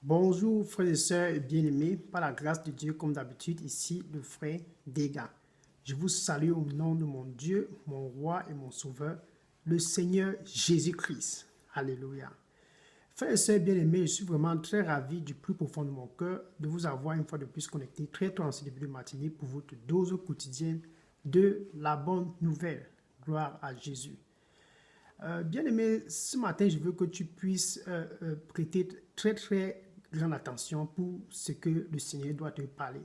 Bonjour frères et sœurs bien-aimés, par la grâce de Dieu comme d'habitude, ici le frère Dega. Je vous salue au nom de mon Dieu, mon roi et mon sauveur, le Seigneur Jésus-Christ. Alléluia. Frères et sœurs bien-aimés, je suis vraiment très ravi du plus profond de mon cœur de vous avoir une fois de plus connecté très tôt en ce début de matinée pour votre dose quotidienne de la bonne nouvelle. Gloire à Jésus. Bien-aimé, ce matin, je veux que tu puisses prêter très grande attention pour ce que le Seigneur doit te parler.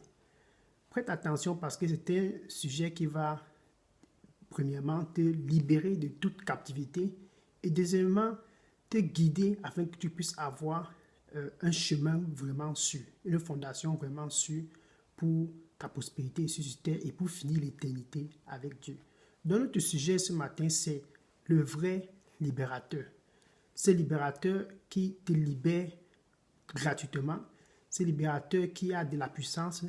Prête attention parce que c'est un sujet qui va, premièrement, te libérer de toute captivité et deuxièmement, te guider afin que tu puisses avoir un chemin vraiment sûr, une fondation vraiment sûre pour ta prospérité ici sur terre et pour finir l'éternité avec Dieu. Donc notre sujet ce matin, c'est le vrai libérateur. Ce libérateur qui te libère gratuitement, ce libérateur qui a de la puissance,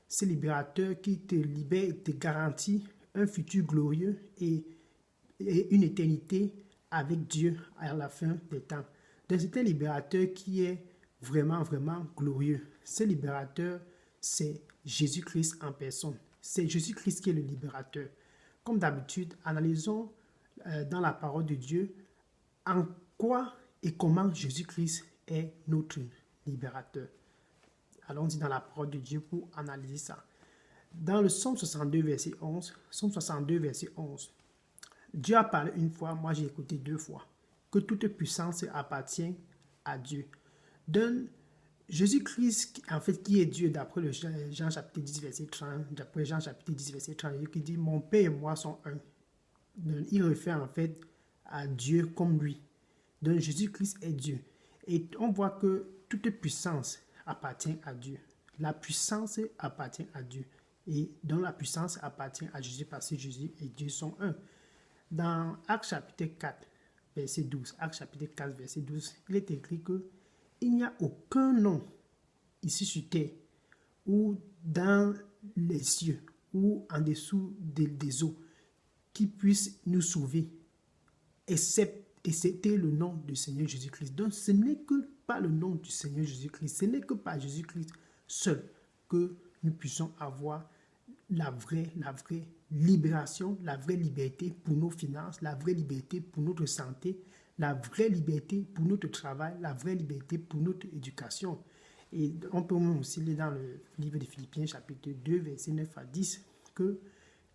ce libérateur qui te libère et te garantit un futur glorieux et une éternité avec Dieu à la fin des temps. Donc c'est un libérateur qui est vraiment glorieux. Ce libérateur, c'est Jésus-Christ en personne. C'est Jésus-Christ qui est le libérateur. Comme d'habitude, analysons dans la parole de Dieu en quoi et comment Jésus-Christ est notre libérateur. Allons-y dans la parole de Dieu pour analyser ça. Dans le Psaume 62, verset 11, Psaume 62, verset 11, Dieu a parlé une fois, moi j'ai écouté deux fois, que toute puissance appartient à Dieu. Donc, Jésus-Christ, en fait, qui est Dieu, d'après le Jean chapitre 10, verset 30, d'après Jean chapitre 10, verset 30, qui dit, mon Père et moi sont un. Donc, il réfère en fait à Dieu comme lui. Donc, Jésus-Christ est Dieu. Et on voit que toute puissance appartient à Dieu. La puissance appartient à Dieu. Et donc, la puissance appartient à Jésus parce que Jésus et Dieu sont un. Dans Actes chapitre 4, verset 12, Actes chapitre 4, verset 12, il est écrit que il n'y a aucun nom ici sur terre ou dans les cieux ou en dessous des eaux qui puisse nous sauver, excepté le nom du Seigneur Jésus-Christ. Donc ce n'est que par le nom du Seigneur Jésus-Christ, ce n'est que par Jésus-Christ seul que nous puissions avoir la vraie libération, la vraie liberté pour nos finances, la vraie liberté pour notre santé, la vraie liberté pour notre travail, la vraie liberté pour notre éducation. Et on peut aussi lire dans le livre de Philippiens, chapitre 2, verset 9 à 10, que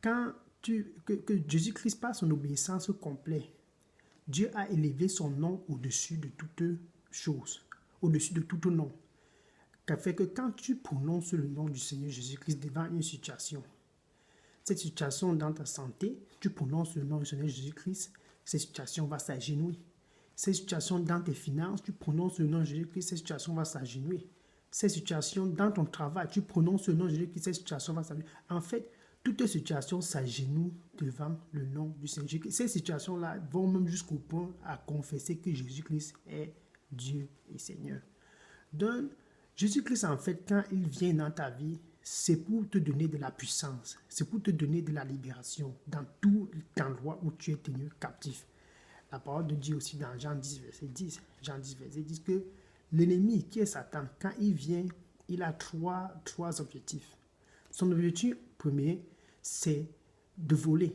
quand que Jésus-Christ, par son obéissance complète, Dieu a élevé son nom au-dessus de toute chose, au-dessus de tout nom. Qui fait que quand tu prononces le nom du Seigneur Jésus-Christ devant une situation, cette situation dans ta santé, tu prononces le nom du Seigneur Jésus-Christ, cette situation va s'agenouiller. Cette situation dans tes finances, tu prononces le nom de Jésus-Christ, cette situation va s'agenouiller. Cette situation dans ton travail, tu prononces le nom de Jésus-Christ, cette situation va s'agenouiller. En fait, toute situation s'agenouille devant le nom du Seigneur Jésus-Christ. Ces situations-là vont même jusqu'au point à confesser que Jésus-Christ est Dieu et Seigneur. Donc, Jésus-Christ, en fait, quand il vient dans ta vie, c'est pour te donner de la puissance, c'est pour te donner de la libération dans tout endroit où tu es tenu captif. La parole de Dieu aussi dans Jean 10, verset 10, Jean 10, verset 10, que l'ennemi qui est Satan, quand il vient, il a trois objectifs. Son objectif premier, c'est de voler.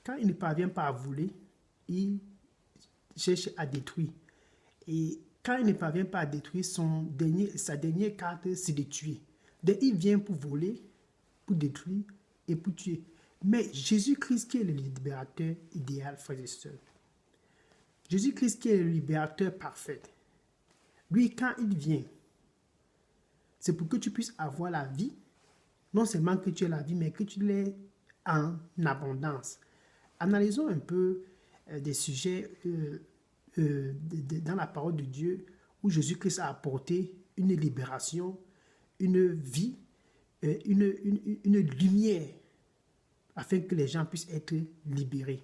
Quand il ne parvient pas à voler, il cherche à détruire. Et quand il ne parvient pas à détruire, sa dernière carte, c'est de tuer. Donc, il vient pour voler, pour détruire et pour tuer. Mais Jésus-Christ qui est le libérateur idéal, frères et sœurs. Jésus-Christ qui est le libérateur parfait. Lui, quand il vient, c'est pour que tu puisses avoir la vie. Non seulement que tu aies la vie, mais que tu l'aies en abondance. Analysons un peu des sujets dans la parole de Dieu où Jésus-Christ a apporté une libération, une vie, une lumière afin que les gens puissent être libérés.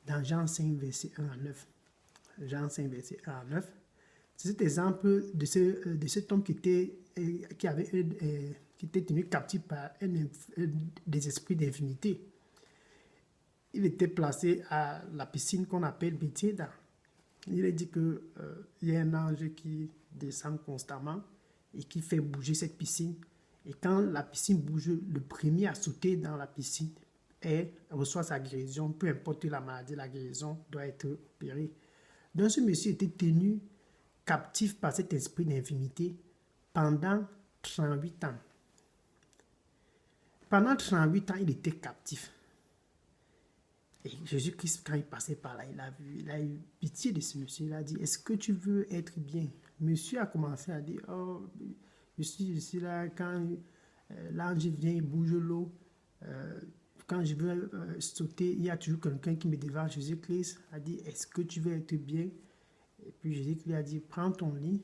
Dans Jean 5, verset 1 à 9. Jean 5, verset 1 à 9. C'est cet exemple de cet homme qui était tenu captif par des esprits d'infinité. Il était placé à la piscine qu'on appelle Bethesda. Il est dit qu'il y a un ange qui descend constamment et qui fait bouger cette piscine. Et quand la piscine bouge, le premier à sauter dans la piscine reçoit sa guérison. Peu importe la maladie, la guérison doit être opérée. Donc ce monsieur était tenu captif par cet esprit d'infimité pendant 38 ans. Pendant 38 ans, il était captif. Et Jésus-Christ, quand il passait par là, il a eu pitié de ce monsieur. Il a dit, est-ce que tu veux être bien? Monsieur a commencé à dire, oh, je suis là, quand l'ange vient, il bouge l'eau. Quand je veux sauter, il y a toujours quelqu'un qui me dévale. Jésus-Christ a dit, est-ce que tu veux être bien? Et puis Jésus-Christ a dit, prends ton lit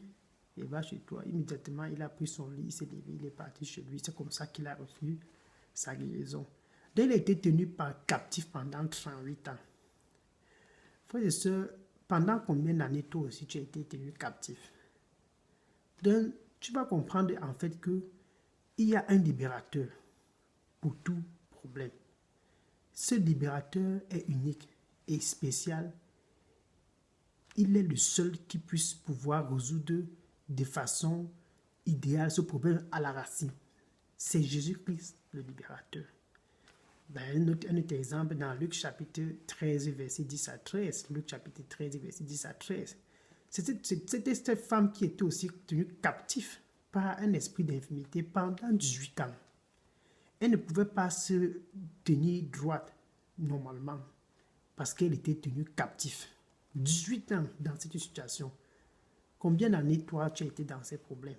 et va chez toi. Immédiatement, il a pris son lit, il s'est levé, il est parti chez lui. C'est comme ça qu'il a reçu sa guérison. Donc, il a été tenu captif pendant 38 ans. Frères et sœurs, pendant combien d'années toi aussi tu as été tenu captif? Donc, tu vas comprendre en fait que il y a un libérateur pour tout problème. Ce libérateur est unique et spécial. Il est le seul qui puisse pouvoir résoudre de façon idéale ce problème à la racine. C'est Jésus-Christ, le libérateur. Un autre exemple, dans Luc chapitre 13, verset 10 à 13. Luc chapitre 13, verset 10 à 13. C'était cette femme qui était aussi tenue captive par un esprit d'infimité pendant 18 ans. Elle ne pouvait pas se tenir droite normalement parce qu'elle était tenue captive. 18 ans dans cette situation. Combien d'années toi tu as été dans ces problèmes?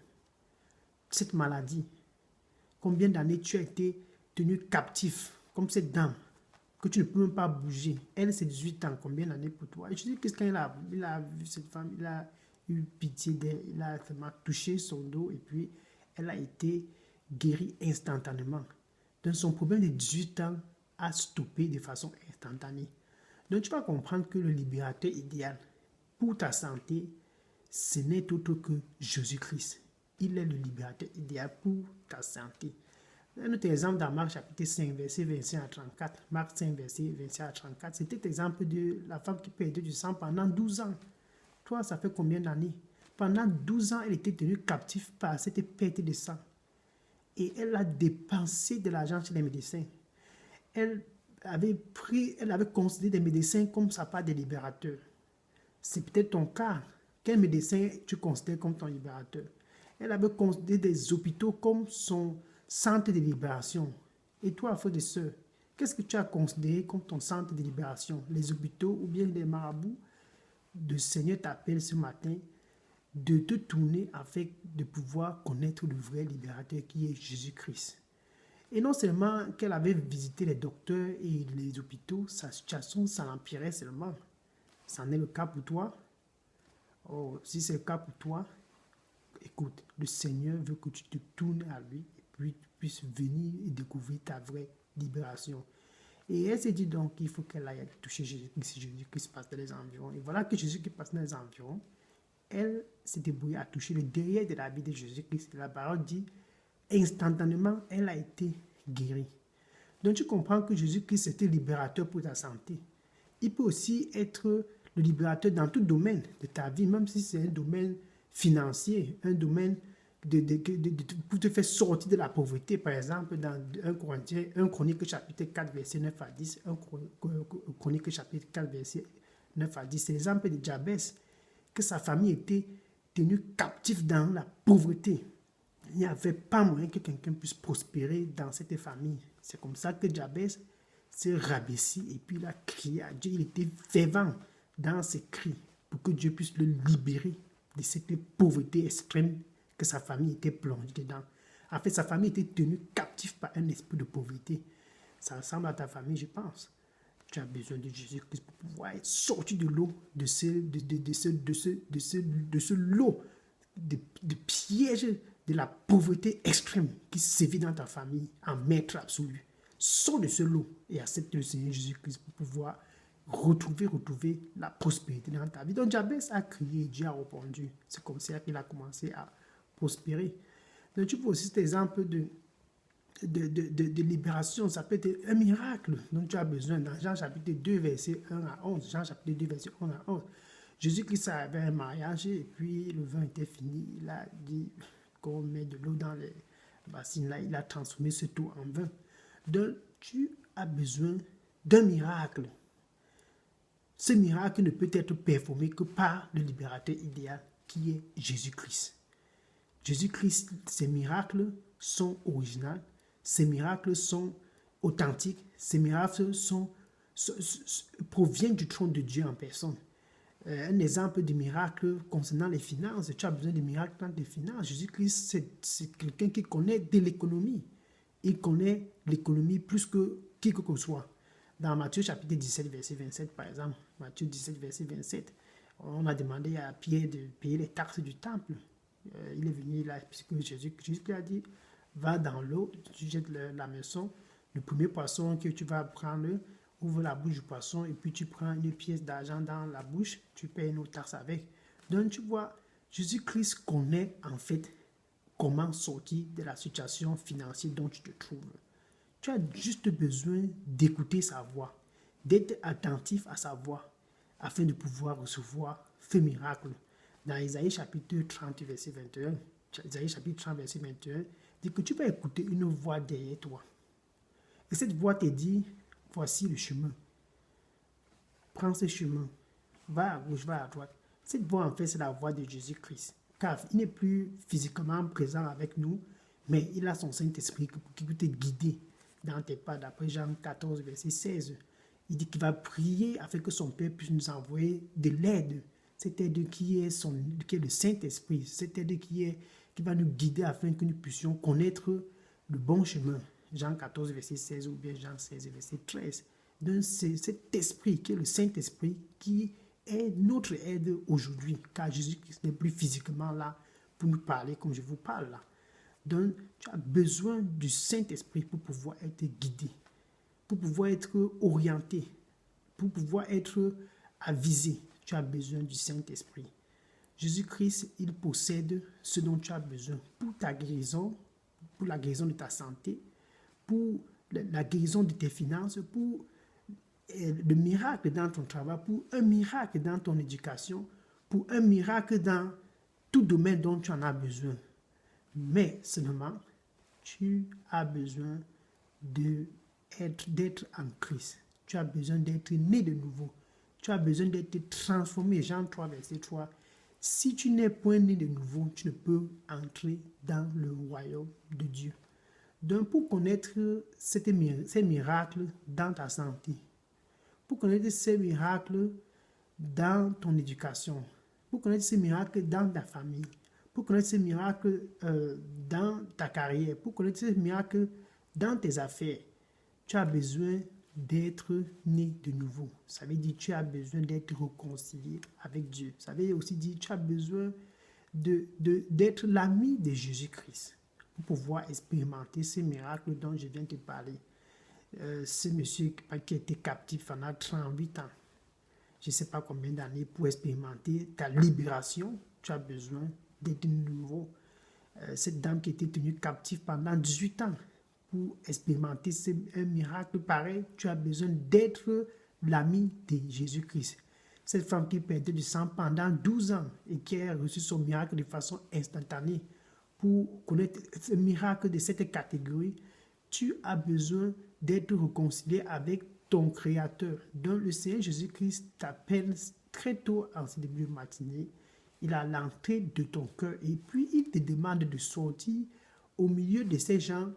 Cette maladie. Combien d'années tu as été tenu captif comme cette dame que tu ne peux même pas bouger. Elle, c'est 18 ans. Combien d'années pour toi? Et je dis, qu'est-ce qu'il a vu cette femme, il a eu pitié d'elle, il a seulement touché son dos et puis elle a été guérie instantanément. Donc son problème de 18 ans a stoppé de façon instantanée. Donc tu vas comprendre que le libérateur idéal pour ta santé, ce n'est autre que Jésus-Christ. Il est le libérateur idéal pour ta santé. Un autre exemple dans Marc chapitre 5, verset 25 à 34. Marc 5, verset 25 à 34. C'était l'exemple de la femme qui perdait du sang pendant 12 ans. Toi, ça fait combien d'années? Pendant 12 ans, elle était tenue captive par cette perte de sang. Et elle a dépensé de l'argent chez les médecins. Elle avait considéré des médecins comme sa part de libérateur. C'est peut-être ton cas. Quel médecin tu considères comme ton libérateur? Elle avait considéré des hôpitaux comme son centre de libération. Et toi, frère et sœur, qu'est-ce que tu as considéré comme ton centre de libération? Les hôpitaux ou bien les marabouts? Le Seigneur t'appelle ce matin de te tourner afin de pouvoir connaître le vrai libérateur qui est Jésus-Christ. Et non seulement qu'elle avait visité les docteurs et les hôpitaux, sa situation s'en empirait seulement. C'en est le cas pour toi? Oh, si c'est le cas pour toi, écoute, le Seigneur veut que tu te tournes à lui et puis tu puisses venir et découvrir ta vraie libération. Et elle s'est dit donc qu'il faut qu'elle aille toucher Jésus-Christ. Jésus-Christ passe dans les environs. Et voilà que Jésus-Christ passe dans les environs. Elle s'est débrouillée à toucher le derrière de la vie de Jésus-Christ. La parole dit, instantanément, elle a été guérie. Donc tu comprends que Jésus-Christ était libérateur pour ta santé. Il peut aussi être le libérateur dans tout domaine de ta vie, même si c'est un domaine financier, un domaine pour te faire sortir de la pauvreté. Par exemple, dans 1 Chronique chapitre 4, verset 9 à 10, 1 Chronique chapitre 4, verset 9 à 10, c'est l'exemple de Jabès, que sa famille était tenue captive dans la pauvreté. Il n'y avait pas moyen que quelqu'un puisse prospérer dans cette famille. C'est comme ça que Jabès s'est rabaissé et puis il a crié à Dieu. Il était fervent dans ses cris pour que Dieu puisse le libérer de cette pauvreté extrême que sa famille était plongée dedans. En fait, sa famille était tenue captive par un esprit de pauvreté. Ça ressemble à ta famille, je pense. Tu as besoin de Jésus-Christ pour pouvoir être sorti de l'eau, de ce lot de piège de la pauvreté extrême qui sévit dans ta famille en maître absolu. Sors de ce lot et accepte le Seigneur Jésus-Christ pour pouvoir retrouver la prospérité dans ta vie. Donc Jabès a crié, Dieu a répondu. C'est comme ça qu'il a commencé à prospérer. Donc tu peux aussi cet exemple de libération, ça peut être un miracle dont tu as besoin. Dans Jean chapitre 2, verset 1 à 11, Jean chapitre 2, verset 1 à 11, Jésus-Christ avait un mariage et puis le vin était fini. Il a dit qu'on met de l'eau dans les bassines là. Il a transformé ce tout en vin. Donc, tu as besoin d'un miracle. Ce miracle ne peut être performé que par le libérateur idéal qui est Jésus-Christ. Jésus-Christ, ces miracles sont originaux, ces miracles sont authentiques, ces miracles proviennent du trône de Dieu en personne. Un exemple de miracle concernant les finances, tu as besoin de miracles dans les finances. Jésus-Christ, c'est quelqu'un qui connaît de l'économie. Il connaît l'économie plus que qui que soit. Dans Matthieu chapitre 17, verset 27, par exemple, Matthieu 17, verset 27, on a demandé à Pierre de payer les taxes du temple. Il est venu là, puisque Jésus a dit, va dans l'eau, tu jettes la maison, le premier poisson que tu vas prendre, ouvre la bouche du poisson et puis tu prends une pièce d'argent dans la bouche, tu payes une autre taxe avec. Donc tu vois, Jésus-Christ connaît en fait comment sortir de la situation financière dont tu te trouves. Tu as juste besoin d'écouter sa voix, d'être attentif à sa voix, afin de pouvoir recevoir ce miracle. Dans Isaïe chapitre 30, verset 21, Isaïe chapitre 30, verset 21, dit que tu vas écouter une voix derrière toi. Et cette voix te dit, voici le chemin. Prends ce chemin. Va à gauche, va à droite. Cette voix, en fait, c'est la voix de Jésus-Christ. Car il n'est plus physiquement présent avec nous, mais il a son Saint-Esprit qui peut te guider dans tes pas. D'après Jean 14, verset 16, il dit qu'il va prier afin que son Père puisse nous envoyer de l'aide. Cette aide qui est le Saint-Esprit. Cette aide qui va nous guider afin que nous puissions connaître le bon chemin. Jean 14, verset 16 ou bien Jean 16, verset 13. Donc c'est cet esprit qui est le Saint-Esprit qui est notre aide aujourd'hui, car Jésus n'est plus physiquement là pour nous parler comme je vous parle là. Donc tu as besoin du Saint-Esprit pour pouvoir être guidé, pour pouvoir être orienté, pour pouvoir être avisé. Tu as besoin du Saint-Esprit. Jésus-Christ, il possède ce dont tu as besoin pour ta guérison, pour la guérison de ta santé, pour la guérison de tes finances, pour le miracle dans ton travail, pour un miracle dans ton éducation, pour un miracle dans tout domaine dont tu en as besoin. Mais seulement, tu as besoin d'être en Christ. Tu as besoin d'être né de nouveau. Tu as besoin d'être transformé. Jean 3, verset 3. Si tu n'es point né de nouveau, tu ne peux entrer dans le royaume de Dieu. Donc, pour connaître ces miracles dans ta santé, pour connaître ces miracles dans ton éducation, pour connaître ces miracles dans ta famille, pour connaître ces miracles dans ta carrière, pour connaître ces miracles dans tes affaires, tu as besoin d'être né de nouveau. Ça veut dire que tu as besoin d'être réconcilié avec Dieu. Ça veut aussi dire que tu as besoin d'être l'ami de Jésus-Christ pour pouvoir expérimenter ces miracles dont je viens de te parler. Ce monsieur qui a été captif pendant 38 ans, je ne sais pas combien d'années, pour expérimenter ta libération, tu as besoin d'être nouveau. Cette dame qui a été tenue captive pendant 18 ans, pour expérimenter un miracle pareil, tu as besoin d'être l'ami de Jésus-Christ. Cette femme qui perdait du sang pendant 12 ans et qui a reçu son miracle de façon instantanée, pour connaître ce miracle de cette catégorie, tu as besoin d'être réconcilié avec ton Créateur. Donc le Seigneur Jésus-Christ t'appelle très tôt en ce début de matinée. Il a l'entrée de ton cœur et puis il te demande de sortir au milieu de ces gens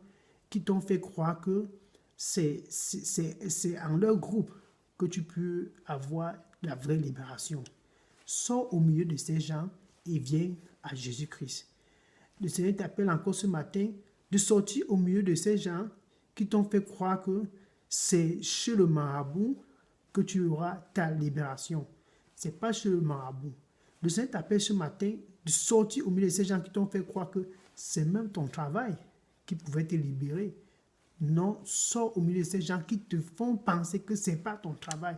qui t'ont fait croire que c'est en leur groupe que tu peux avoir la vraie libération. Sors au milieu de ces gens et viens à Jésus-Christ. Le Seigneur t'appelle encore ce matin de sortir au milieu de ces gens qui t'ont fait croire que c'est chez le marabout que tu auras ta libération. Ce n'est pas chez le marabout. Le Seigneur t'appelle ce matin de sortir au milieu de ces gens qui t'ont fait croire que c'est même ton travail qui pouvait te libérer. Non, sors au milieu de ces gens qui te font penser que ce n'est pas ton travail.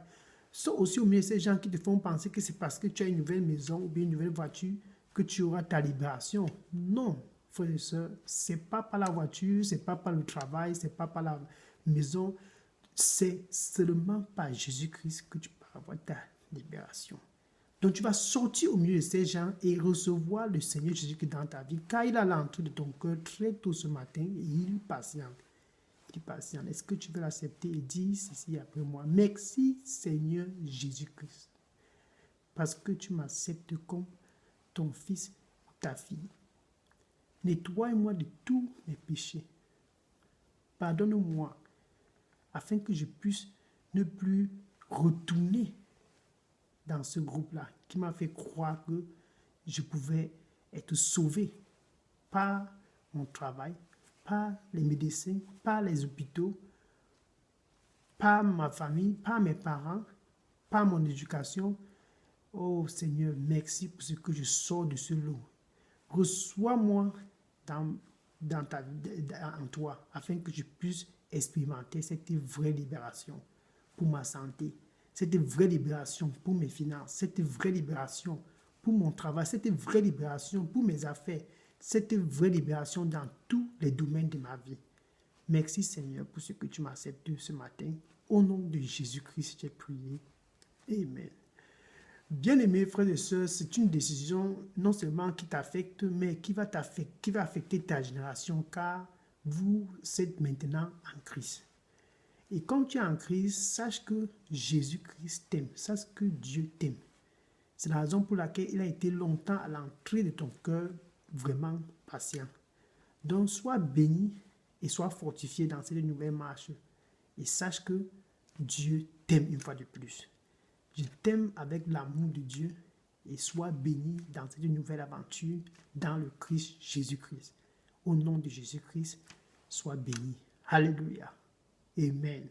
Sors aussi au milieu de ces gens qui te font penser que c'est parce que tu as une nouvelle maison ou bien une nouvelle voiture que tu auras ta libération. Non, frères et sœurs, ce n'est pas par la voiture, ce n'est pas par le travail, ce n'est pas par la maison. C'est seulement par Jésus-Christ que tu peux avoir ta libération. Donc tu vas sortir au milieu de ces gens et recevoir le Seigneur Jésus-Christ dans ta vie, car il a l'entrée de ton cœur très tôt ce matin et il patiente. Il patiente. Est-ce que tu veux l'accepter et dire ceci après moi? Merci Seigneur Jésus-Christ, parce que tu m'acceptes comme ton fils ou ta fille. Nettoie-moi de tous mes péchés. Pardonne-moi afin que je puisse ne plus retourner dans ce groupe-là qui m'a fait croire que je pouvais être sauvé par mon travail, par les médecins, par les hôpitaux, par ma famille, par mes parents, par mon éducation. Oh Seigneur, merci pour ce que je sors de ce lot. Reçois-moi en toi, afin que je puisse expérimenter cette vraie libération pour ma santé, cette vraie libération pour mes finances, cette vraie libération pour mon travail, cette vraie libération pour mes affaires, cette vraie libération dans tous les domaines de ma vie. Merci Seigneur pour ce que tu m'acceptes ce matin. Au nom de Jésus-Christ, j'ai prié. Amen. Bien-aimés frères et sœurs, c'est une décision non seulement qui t'affecte, mais qui va affecter ta génération, car vous êtes maintenant en Christ. Et quand tu es en Christ, sache que Jésus-Christ t'aime, sache que Dieu t'aime. C'est la raison pour laquelle il a été longtemps à l'entrée de ton cœur, vraiment patient. Donc sois béni et sois fortifié dans cette nouvelle marche. Et sache que Dieu t'aime une fois de plus. Je t'aime avec l'amour de Dieu et sois béni dans cette nouvelle aventure dans le Christ Jésus-Christ. Au nom de Jésus-Christ, sois béni. Alléluia. Amen.